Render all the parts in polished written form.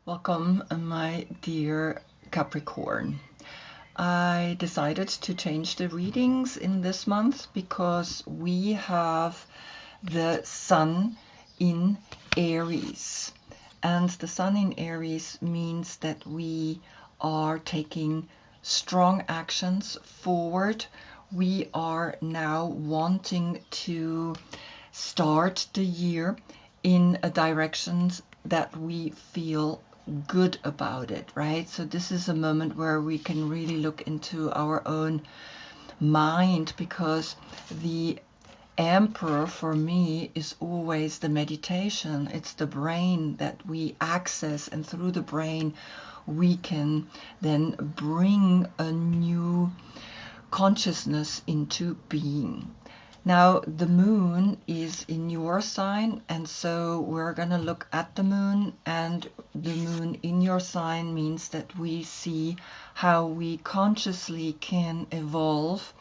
Welcome, my dear Capricorn. I decided to change the readings in this month because we have the Sun in Aries. And the Sun in Aries means that we are taking strong actions forward. We are now wanting to start the year in a direction that we feel good about it, right? So this is a moment where we can really look into our own mind, because the Emperor for me is always the meditation. It's the brain that we access, and through the brain we can then bring a new consciousness into being. Now, the moon is in your sign, and so we're going to look at the moon, and the moon in your sign means that we see how we consciously can evolve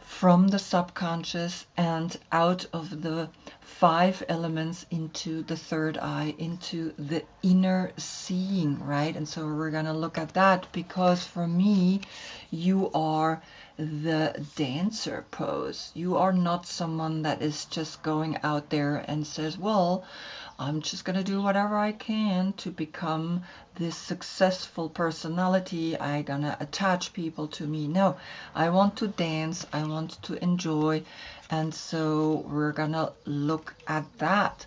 from the subconscious and out of the 5 elements into the third eye, into the inner seeing, right? And so we're going to look at that, because for me, you are the dancer pose. You are not someone that is just going out there and says, well, I'm just going to do whatever I can to become this successful personality. I'm going to attach people to me. No, I want to dance. I want to enjoy. And so we're going to look at that.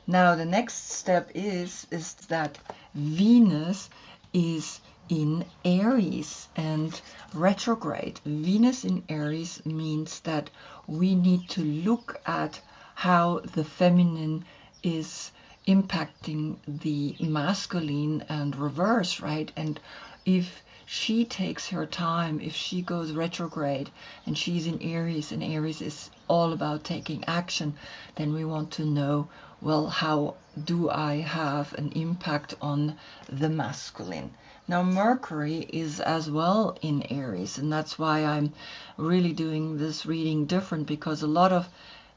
Now, the next step is that Venus is in Aries and retrograde. Venus in Aries means that we need to look at how the feminine is impacting the masculine and reverse, right? And if she takes her time, if she goes retrograde and she's in Aries, and Aries is all about taking action, then we want to know, well, how do I have an impact on the masculine? Now, Mercury is as well in Aries, and that's why I'm really doing this reading different, because a lot of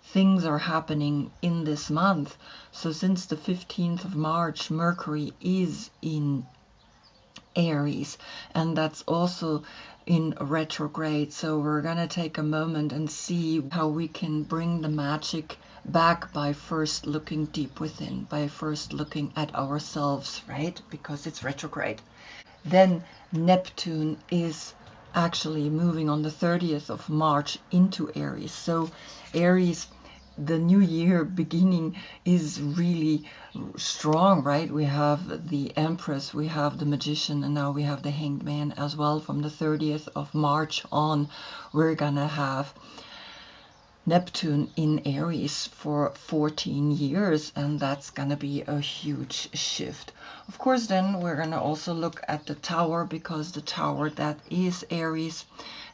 things are happening in this month. So since the 15th of March, Mercury is in Aries, and that's also in retrograde. So we're going to take a moment and see how we can bring the magic back by first looking deep within, by first looking at ourselves, right? Because it's retrograde. Then Neptune is actually moving on the 30th of March into Aries. So Aries, the new year beginning, is really strong, right? We have the Empress, we have the Magician, and now we have the Hanged Man as well. From the 30th of March on, we're gonna have Neptune in Aries for 14 years, and that's going to be a huge shift. Of course, then we're going to also look at the Tower, because the Tower, that is Aries,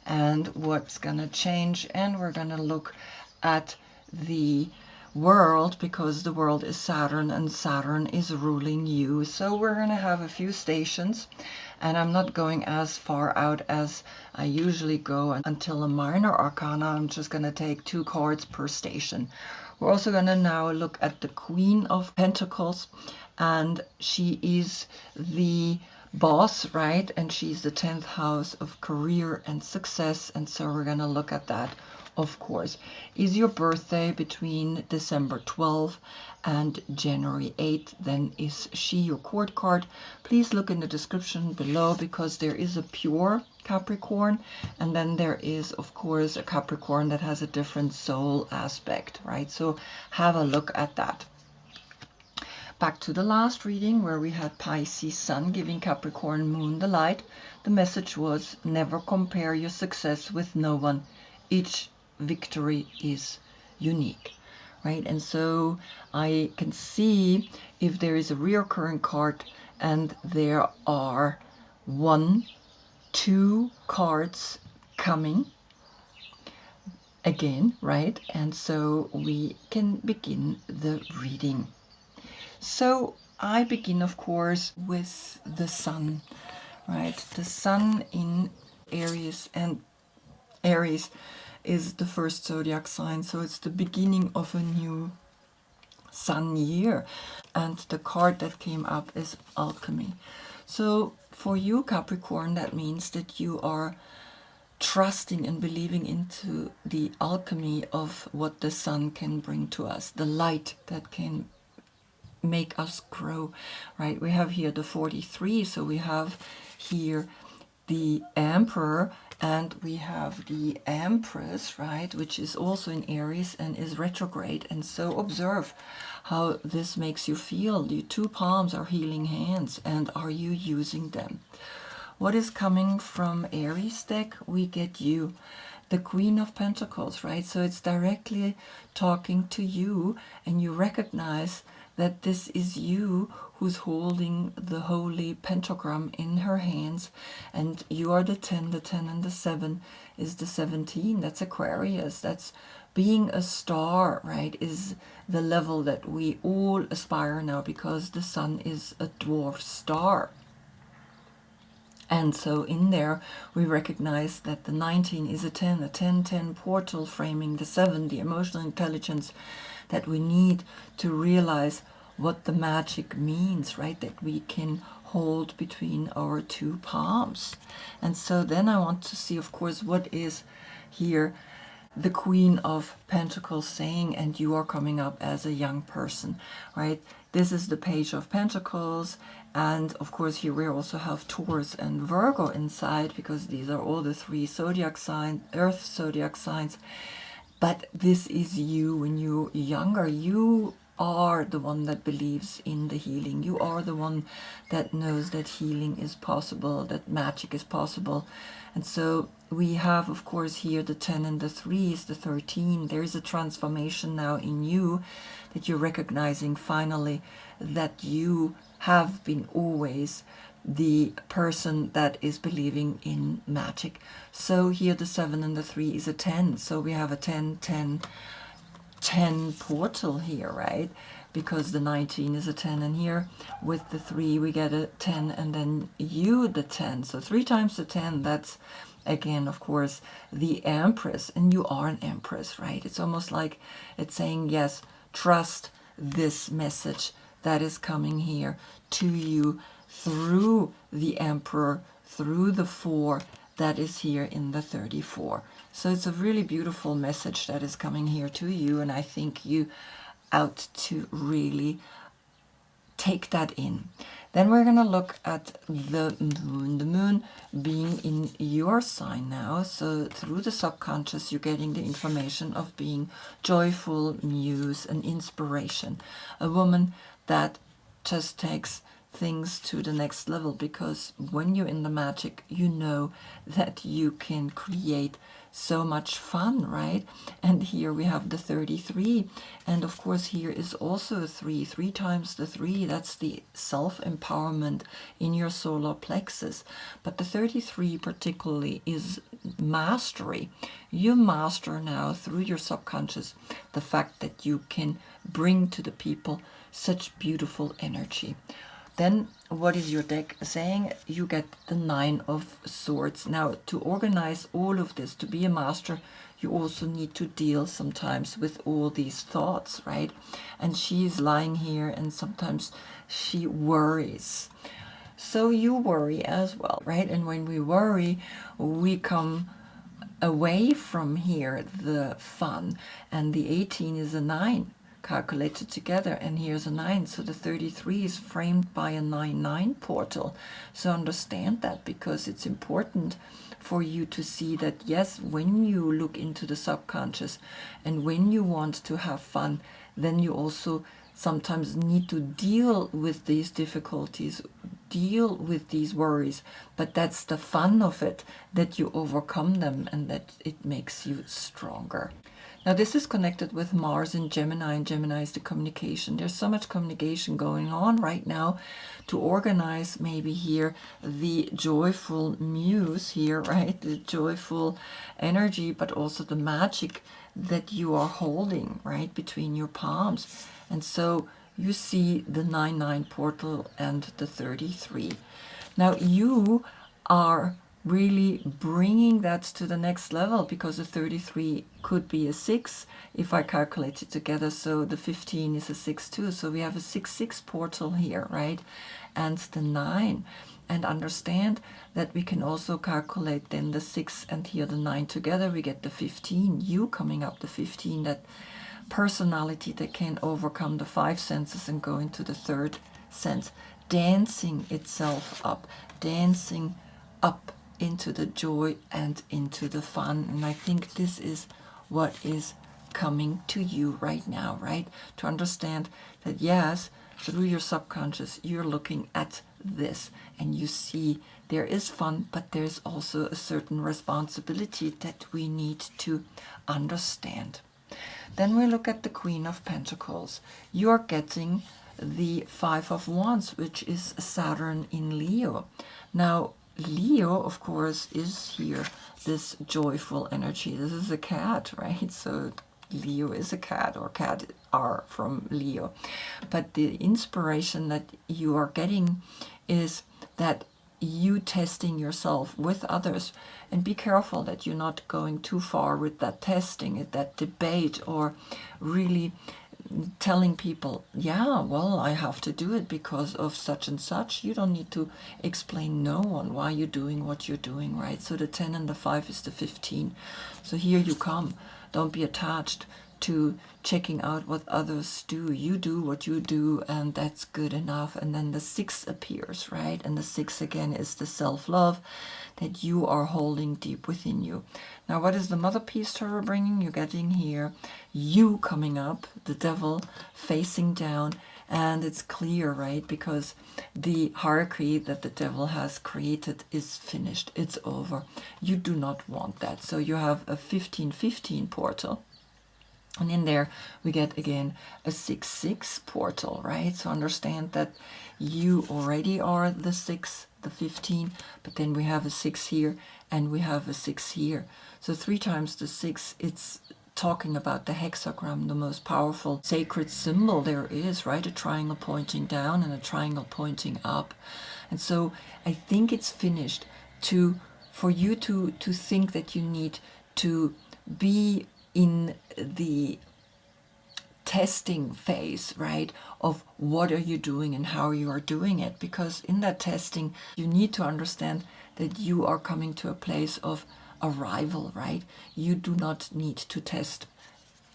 and what's going to change. And we're going to look at the world, because the world is Saturn, and Saturn is ruling you. So we're going to have a few stations, and I'm not going as far out as I usually go until a minor arcana. I'm just going to take 2 cards per station. We're also going to now look at the Queen of Pentacles, and she is the boss, right? And she's the 10th house of career and success, and so we're going to look at that. Of course, is your birthday between December 12th and January 8th, then is she your court card. Please look in the description below, because there is a pure Capricorn, and then there is, of course, a Capricorn that has a different soul aspect, right? So have a look at that. Back to the last reading, where we had Pisces Sun giving Capricorn Moon the light. The message was, never compare your success with no one. Each victory is unique, right? And so I can see if there is a reoccurring card, and there are 1, 2 cards coming again, right? And so we can begin the reading. So I begin, of course, with the Sun, right? The Sun in Aries, and Aries is the first zodiac sign, so it's the beginning of a new sun year. And the card that came up is alchemy. So for you, Capricorn, that means that you are trusting and believing into the alchemy of what the sun can bring to us, the light that can make us grow, right? We have here the 43, so we have here the Emperor, and we have the Empress, right, which is also in Aries and is retrograde. And so observe how this makes you feel. Your two palms are healing hands, and are you using them? What is coming from Aries deck? We get you, the Queen of Pentacles, right? So it's directly talking to you, and you recognize that this is you who's holding the holy pentagram in her hands, and you are the 10 and the 7 is the 17. That's Aquarius. That's being a star, right, is the level that we all aspire now, because the sun is a dwarf star. And so in there, we recognize that the 19 is a 10 portal framing the 7, the emotional intelligence that we need to realize what the magic means, right? That we can hold between our two palms. And so then I want to see, of course, what is here the Queen of Pentacles saying, and you are coming up as a young person, right? This is the Page of Pentacles, and of course here we also have Taurus and Virgo inside, because these are all the 3 zodiac signs, earth zodiac signs. But this is you when you're younger. You are the one that believes in the healing. You are the one that knows that healing is possible, that magic is possible. And so we have, of course, here the 10 and the 3 is the 13. There is a transformation now in you, that you're recognizing finally that you have been always the person that is believing in magic. So here the 7 and the 3 is a 10. So we have a 10 portal here, right? Because the 19 is a 10, and here with the 3 we get a 10, and then you the 10. So 3 times the 10, that's again, of course, the Empress, and you are an Empress, right? It's almost like it's saying, yes, trust this message that is coming here to you through the Emperor, through the 4 that is here in the 34. So it's a really beautiful message that is coming here to you, and I think you out to really take that in. Then we're going to look at the moon being in your sign now. So through the subconscious, you're getting the information of being joyful, muse, and inspiration. A woman that just takes things to the next level, because when you're in the magic, you know that you can create so much fun, right? And here we have the 33, and of course here is also a 3 times the 3. That's the self-empowerment in your solar plexus. But the 33 particularly is mastery. You master now through your subconscious the fact that you can bring to the people such beautiful energy. Then what is your deck saying? You get the 9 of Swords. Now, to organize all of this, to be a master, you also need to deal sometimes with all these thoughts, right? And she is lying here, and sometimes she worries. So you worry as well, right? And when we worry, we come away from here the fun. And the 18 is a 9. Calculated together, and here's a 9, so the 33 is framed by a 9-9 portal. So understand that, because it's important for you to see that, yes, when you look into the subconscious and when you want to have fun, then you also sometimes need to deal with these difficulties, deal with these worries, but that's the fun of it, that you overcome them and that it makes you stronger. Now this is connected with Mars in Gemini, and Gemini is the communication. There's so much communication going on right now to organize maybe here the joyful muse here, right? The joyful energy, but also the magic that you are holding, right, between your palms. And so you see the 9-9 portal and the 33. Now you are really bringing that to the next level, because the 33 could be a 6 if I calculate it together. So the 15 is a 6 too. So we have a 6-6 portal here, right? And the 9. And understand that we can also calculate then the 6 and here the 9 together. We get the 15. You coming up the 15, that personality that can overcome the 5 senses and go into the 3rd sense, dancing itself up, dancing up into the joy and into the fun. And I think this is what is coming to you right now, right? To understand that, yes, through your subconscious, you're looking at this and you see there is fun, but there's also a certain responsibility that we need to understand. Then we look at the Queen of Pentacles. You're getting the 5 of Wands, which is Saturn in Leo. Now, Leo, of course, is here, this joyful energy. This is a cat, right? So Leo is a cat, or cat are from Leo. But the inspiration that you are getting is that you testing yourself with others, and be careful that you're not going too far with that testing, that debate, or really telling people, yeah, well, I have to do it because of such and such. You don't need to explain no one why you're doing what you're doing, right? So the 10 and the 5 is the 15. So here you come. Don't be attached to checking out what others do. You do what you do, and that's good enough. And then the 6 appears, right? And the 6 again is the self-love that you are holding deep within you. Now, what is the Mother Peace Tarot bringing? You're getting here you coming up, the Devil facing down, and it's clear, right? Because the hierarchy that the Devil has created is finished. It's over. You do not want that. So you have a 15-15 portal. And in there, we get, again, a 6-6 portal, right? So understand that you already are the 6, the 15, but then we have a 6 here, and we have a 6 here. So 3 times the 6, it's talking about the hexagram, the most powerful sacred symbol there is, right? A triangle pointing down and a triangle pointing up. And so I think it's finished for you to think that you need to be in the testing phase, right, of what are you doing and how you are doing it. Because in that testing, you need to understand that you are coming to a place of arrival, right? You do not need to test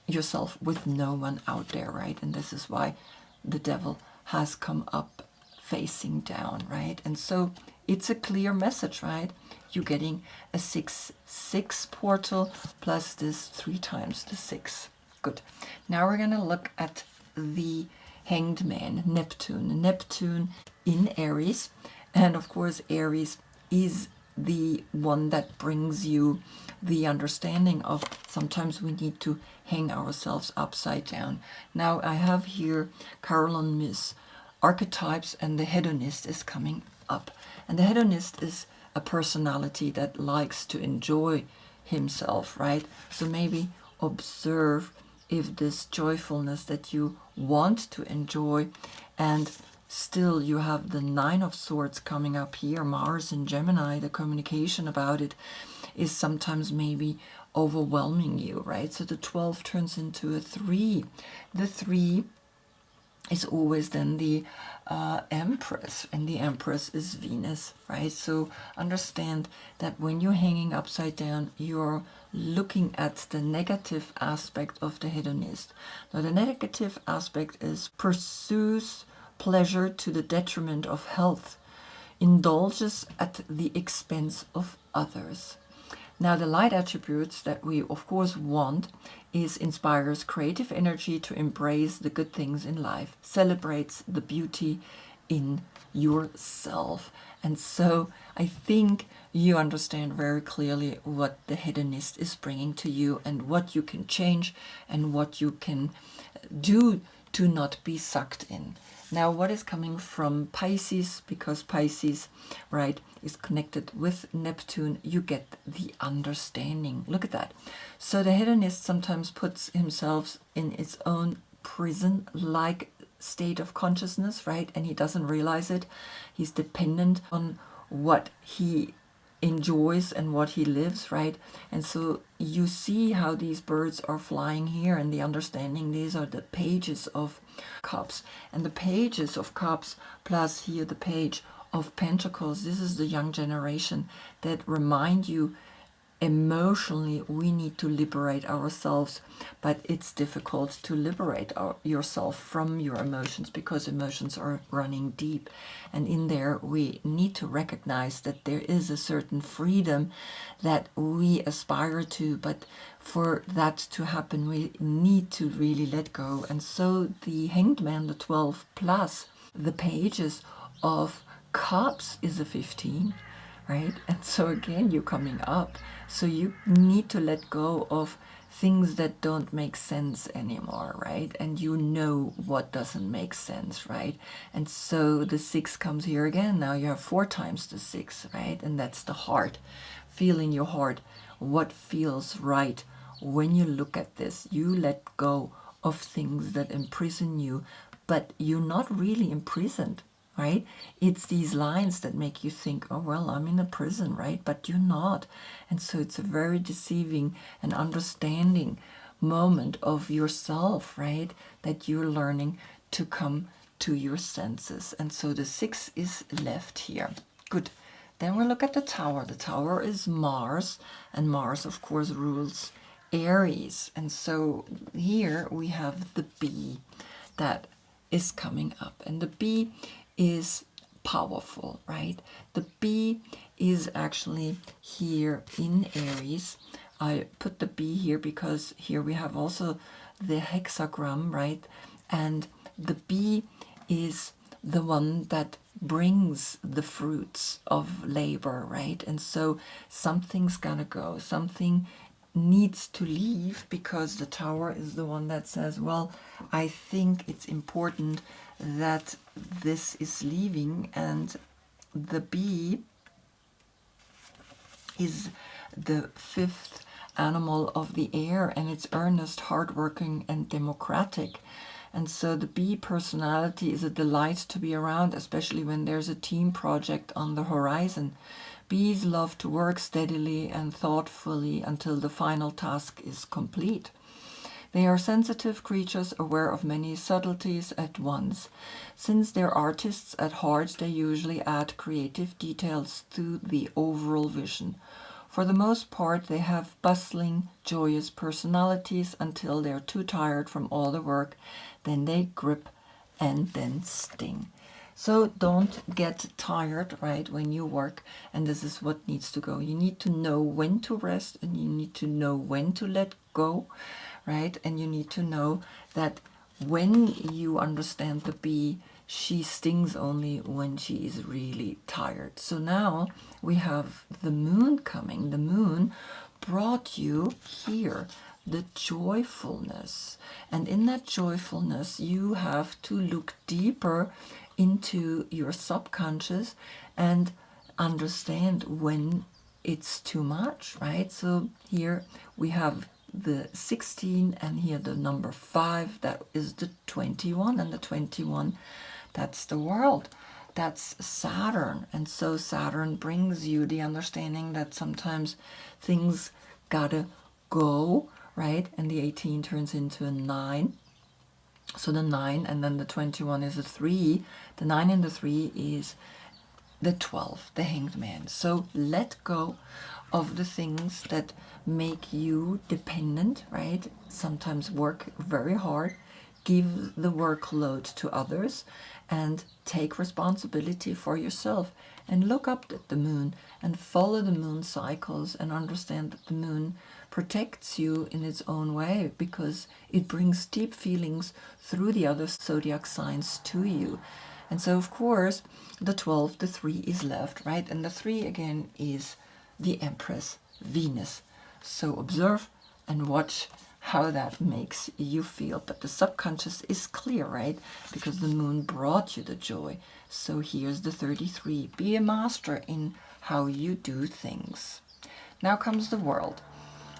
yourself with no one out there, right? And this is why the Devil has come up facing down, right? And so it's a clear message, right? You're getting a 6-6 portal plus this 3 times the 6. Good. Now we're going to look at the Hanged Man, Neptune. Neptune in Aries. And of course, Aries is the one that brings you the understanding of sometimes we need to hang ourselves upside down. Now I have here Caroline Myss archetypes, and the hedonist is coming up. And the hedonist is a personality that likes to enjoy himself, right? So maybe observe if this joyfulness that you want to enjoy, and still you have the 9 of Swords coming up here, Mars in Gemini, the communication about it is sometimes maybe overwhelming you, right? So the 12 turns into a 3. The 3 is always then the Empress, and the Empress is Venus, right? So understand that when you're hanging upside down, you're looking at the negative aspect of the hedonist. Now, the negative aspect is pursues pleasure to the detriment of health, indulges at the expense of others. Now, the light attributes that we, of course, want is inspires creative energy to embrace the good things in life, celebrates the beauty in yourself. And so I think you understand very clearly what the hedonist is bringing to you, and what you can change and what you can do to not be sucked in. Now, what is coming from Pisces, because Pisces, right, is connected with Neptune, you get the understanding. Look at that. So the hedonist sometimes puts himself in its own prison-like state of consciousness, right? And he doesn't realize it. He's dependent on what he enjoys and what he lives, right? And so you see how these birds are flying here, and the understanding these are the pages of cups, and the pages of cups plus here the page of pentacles. This is the young generation that remind you emotionally we need to liberate ourselves, but it's difficult to liberate yourself from your emotions because emotions are running deep, and in there we need to recognize that there is a certain freedom that we aspire to, but for that to happen we need to really let go. And so the Hanged Man, the 12 plus the pages of cups is a 15, right? And so again, you're coming up. So you need to let go of things that don't make sense anymore, right? And you know what doesn't make sense, right? And so the 6 comes here again. Now you have 4 times the 6, right? And that's the heart. Feel in your heart what feels right when you look at this. You let go of things that imprison you, but you're not really imprisoned, right? It's these lines that make you think, oh, well, I'm in a prison, right? But you're not. And so it's a very deceiving and understanding moment of yourself, right? That you're learning to come to your senses. And so the 6 is left here. Good. Then we look at the Tower. The Tower is Mars, and Mars, of course, rules Aries. And so here we have the bee that is coming up, and the bee is powerful, right? The bee is actually here in Aries. I put the bee here because here we have also the hexagram, right? And the bee is the one that brings the fruits of labor, right? And so something's gonna go, something needs to leave, because the Tower is the one that says, well, I think it's important that this is leaving. And the bee is the 5th animal of the air, and it's earnest, hardworking, and democratic. And so the bee personality is a delight to be around, especially when there's a team project on the horizon. Bees love to work steadily and thoughtfully until the final task is complete. They are sensitive creatures, aware of many subtleties at once. Since they're artists at heart, they usually add creative details to the overall vision. For the most part, they have bustling, joyous personalities until they're too tired from all the work. Then they grip and then sting. So don't get tired, right, when you work, and this is what needs to go. You need to know when to rest, and you need to know when to let go, right? And you need to know that when you understand the bee, she stings only when she is really tired. So now we have the moon coming. The moon brought you here the joyfulness, and in that joyfulness you have to look deeper into your subconscious and understand when it's too much, right? So here we have the 16, and here the number 5, that is the 21, and the 21, that's the world, that's Saturn. And so Saturn brings you the understanding that sometimes things gotta go, right? And the 18 turns into a 9. So the 9 and then the 21 is a 3. The 9 and the 3 is the 12, the Hanged Man. So let go of the things that make you dependent, right? Sometimes work very hard, give the workload to others, and take responsibility for yourself. And look up at the moon and follow the moon cycles and understand that the moon protects you in its own way, because it brings deep feelings through the other zodiac signs to you. And so, of course, the 12, the 3 is left, right? And the 3 again is the Empress, Venus. So observe and watch how that makes you feel. But the subconscious is clear, right? Because the moon brought you the joy. So here's the 33. Be a master in how you do things. Now comes the world.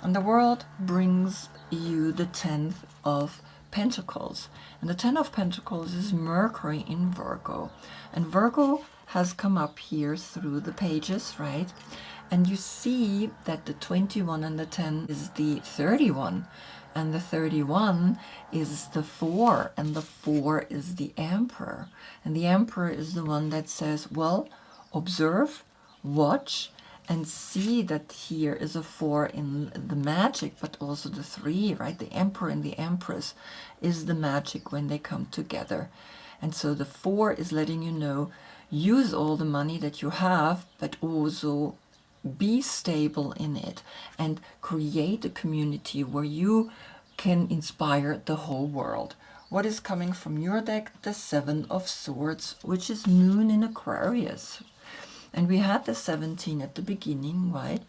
And the world brings you the 10th of Pentacles. And the 10 of Pentacles is Mercury in Virgo. And Virgo has come up here through the pages, right? And you see that the 21 and the 10 is the 31. And the 31 is the 4. And the 4 is the Emperor. And the Emperor is the one that says, well, observe, watch, and see that here is a 4 in the magic, but also the 3, right? The Emperor and the Empress is the magic when they come together. And so the 4 is letting you know, use all the money that you have, but also be stable in it and create a community where you can inspire the whole world. What is coming from your deck? The 7 of Swords, which is Moon in Aquarius. And we had the 17 at the beginning, right?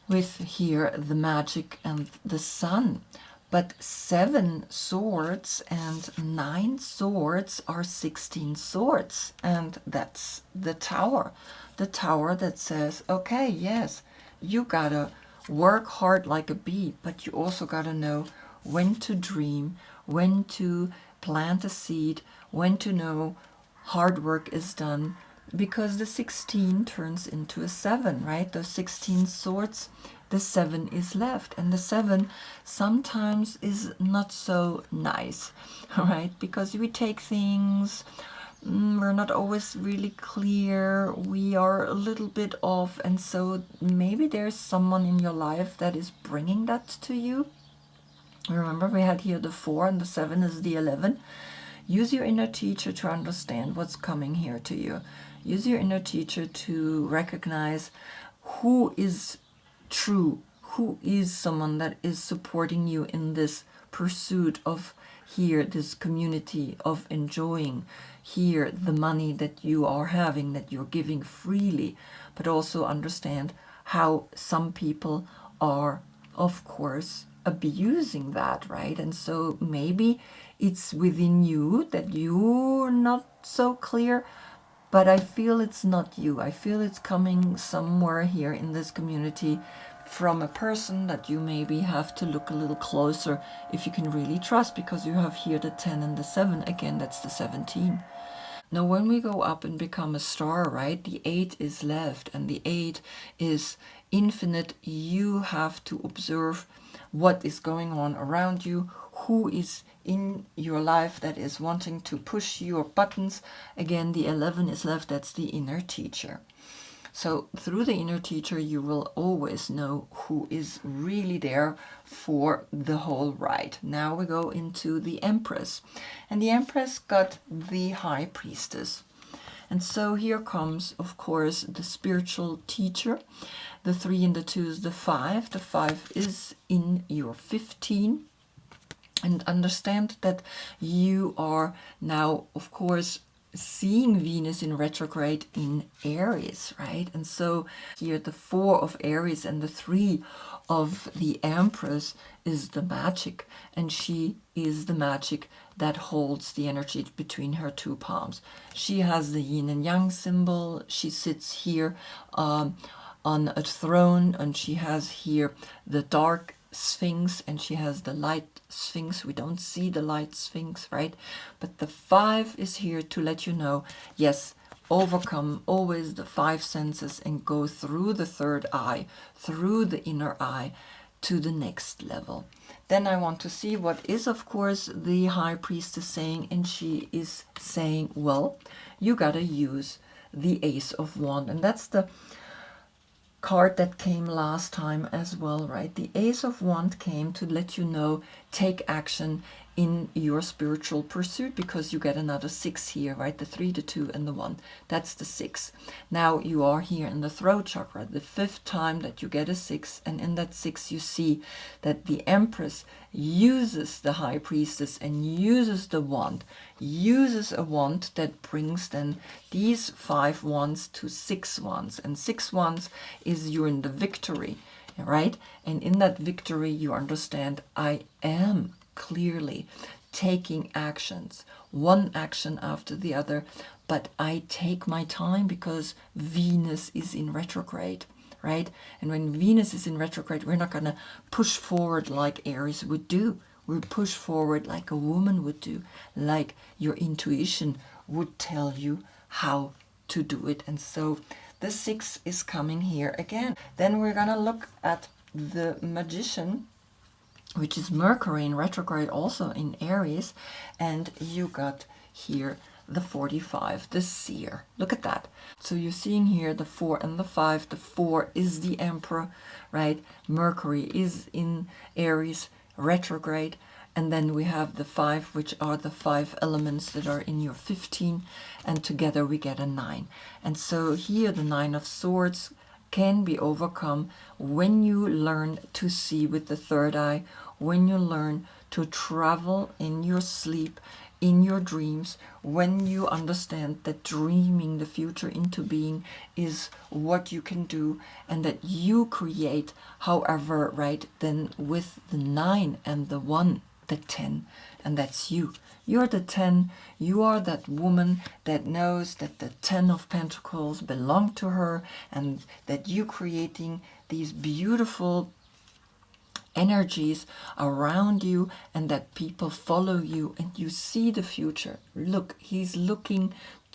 With here the magic and the Sun. But 7 swords and 9 swords are 16 swords. And that's the Tower. The Tower that says, okay, yes, you gotta work hard like a bee, but you also gotta know when to dream, when to plant a seed, when to know hard work is done. Because the 16 turns into a 7, right? Those 16 swords, the 7 is left. And the 7 sometimes is not so nice, right? Because we take things, we're not always really clear, we are a little bit off. And so maybe there's someone in your life that is bringing that to you. Remember, we had here the 4 and the 7 is the 11. Use your inner teacher to understand what's coming here to you. Use your inner teacher to recognize who is true, who is someone that is supporting you in this pursuit of here, this community of enjoying here the money that you are having, that you're giving freely, but also understand how some people are, of course, abusing that, right? And so maybe it's within you that you're not so clear, but I feel it's not you. I feel it's coming somewhere here in this community from a person that you maybe have to look a little closer if you can really trust, because you have here the 10 and the 7. Again, that's the 17. Now, when we go up and become a star, right, the 8 is left, and the 8 is infinite. You have to observe what is going on around you, who is in your life that is wanting to push your buttons. Again, the 11 is left, that's the inner teacher. So through the inner teacher, you will always know who is really there for the whole ride. Now we go into the Empress. And the Empress got the High Priestess. And so here comes, of course, the spiritual teacher. The 3 and the 2 is the 5. The 5 is in your 15. And understand that you are now, of course, seeing Venus in retrograde in Aries, right? And so here the 4 of Aries and the 3 of the Empress is the magic, and she is the magic that holds the energy between her 2 palms. She has the yin and yang symbol. She sits here on a throne, and she has here the dark Sphinx, and she has the light Sphinx. We don't see the light Sphinx, right? But the 5 is here to let you know, yes, overcome always the 5 senses and go through the 3rd eye, through the inner eye, to the next level. Then I want to see what is, of course, the High Priestess saying, and she is saying, well, you gotta use the Ace of Wands, and that's the card that came last time as well, right? The Ace of Wands came to let you know, take action in your spiritual pursuit, because you get another 6 here, right? The 3, the 2, and the 1. That's the 6. Now you are here in the throat chakra, the 5th time that you get a 6, and in that 6 you see that the Empress uses the High Priestess and uses the wand, uses a wand that brings then these 5 wands to 6 wands, and 6 wands is you're in the victory, right? And in that victory you understand, I am clearly taking actions, one action after the other, but I take my time because Venus is in retrograde, right? And when Venus is in retrograde, we're not going to push forward like Aries would do. We push forward like a woman would do, like your intuition would tell you how to do it. And so the 6 is coming here again. Then we're gonna look at the Magician, which is Mercury in retrograde, also in Aries, and you got here the 45, the Seer. Look at that. So you're seeing here the 4 and the 5. The 4 is the Emperor, right? Mercury is in Aries retrograde, and then we have the 5, which are the 5 elements that are in your 15, and together we get a 9. And so here the 9 of Swords can be overcome when you learn to see with the third eye, when you learn to travel in your sleep, in your dreams, when you understand that dreaming the future into being is what you can do, and that you create, however, right, then with the 9 and the 1, the 10, and that's you. You're the 10. You are that woman that knows that the 10 of Pentacles belong to her, and that you creating these beautiful energies around you, and that people follow you and you see the future. Look, he's looking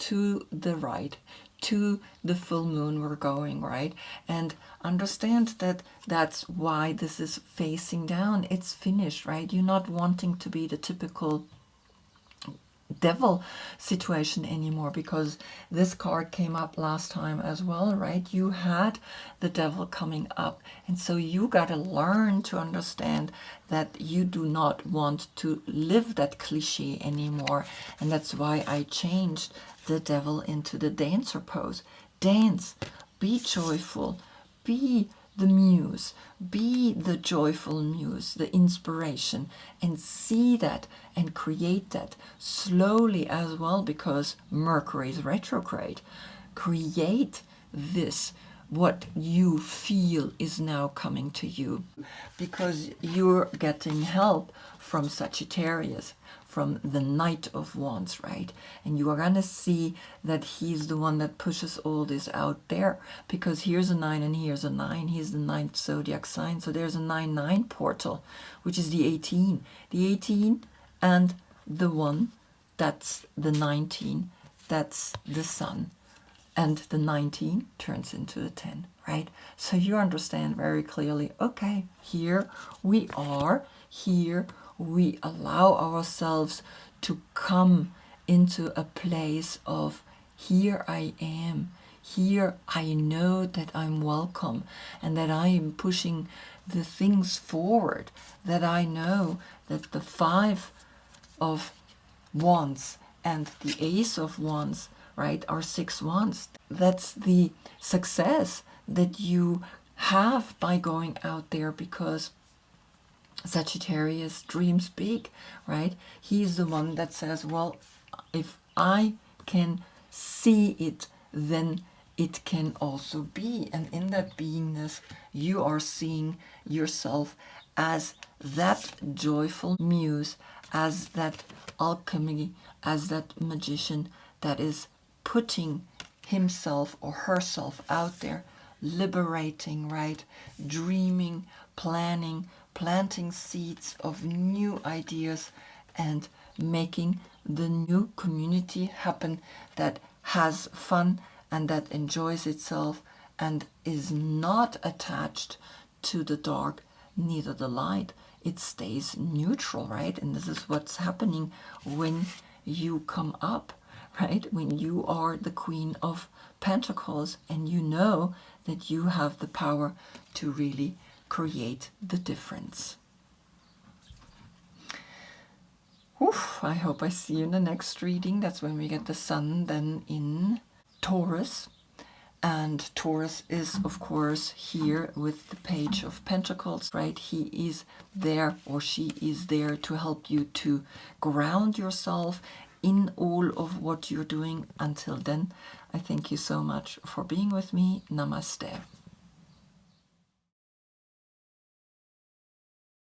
to the right, to the full moon we're going, right? And understand that that's why this is facing down. It's finished, right? You're not wanting to be the typical devil situation anymore, because this card came up last time as well, right? You had the devil coming up, and so you got to learn to understand that you do not want to live that cliche anymore. And that's why I changed the devil into the dancer pose. Dance, be joyful, be the muse, be the joyful muse, the inspiration, and see that and create that slowly as well, because Mercury is retrograde. Create this, what you feel is now coming to you, because you're getting help from Sagittarius, from the Knight of Wands, right? And you are going to see that he's the one that pushes all this out there, because here's a 9 and here's a 9. He's the 9th zodiac sign. So there's a 9-9 portal, which is the 18. The 18 and the 1, that's the 19. That's the Sun. And the 19 turns into the 10, right? So you understand very clearly, okay, here we are, here we allow ourselves to come into a place of, here I am, here I know that I'm welcome, and that I am pushing the things forward, that I know that the 5 of Wands and the Ace of Wands, right, are 6 wands. That's the success that you have by going out there, because Sagittarius dreams big, right? He's the one that says, well, if I can see it, then it can also be. And in that beingness, you are seeing yourself as that joyful muse, as that alchemy, as that magician that is putting himself or herself out there, liberating, right? Dreaming, planning, planting seeds of new ideas, and making the new community happen that has fun and that enjoys itself and is not attached to the dark, neither the light. It stays neutral, right? And this is what's happening when you come up, right? When you are the Queen of Pentacles and you know that you have the power to really create the difference. Oof, I hope I see you in the next reading. That's when we get the Sun then in Taurus. And Taurus is, of course, here with the Page of Pentacles, right? He is there, or she is there, to help you to ground yourself in all of what you're doing. Until then, I thank you so much for being with me. Namaste.